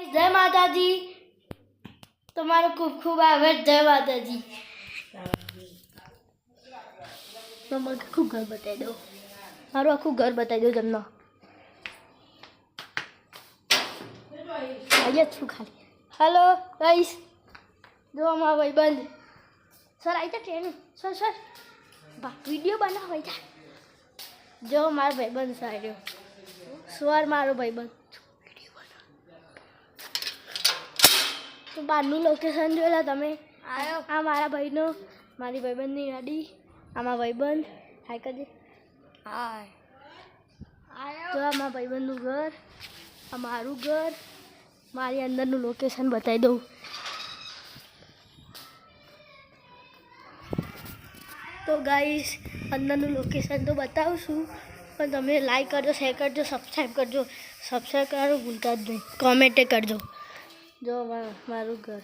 જય માતાજી તમારો ખૂબ ખૂબ આભાર જય માતાજી તમને આખું ઘર બતાવી દઉં મારું આખું ઘર બતાવી દઉં તમને અહીંયા જ છું ખાલી હેલો ગાઈસ જો અમારા ભાઈબંધ સર આવી જા ટ્રેન સર વિડીયો બનાવો આવી જા જો મારો ભાઈબંધ સાર્યો સ્વર મારો ભાઈબંધ તો બહારનું લોકેશન જોયેલા તમે આ મારા ભાઈનો મારી ભાઈબંધની ગાડી આમાં ભાઈબંધ હાય કરજે હાય તો આ મારા ભાઈબંધનું ઘર આ મારું ઘર મારી અંદરનું લોકેશન બતાવી દઉં તો ગાઈસ અંદરનું લોકેશન તો બતાવું છું પણ તમે લાઈક કરજો શેર કરજો સબસ્ક્રાઈબ કરવાનું ભૂલતા જ નહીં કોમેન્ટે કરજો જો મારું ઘર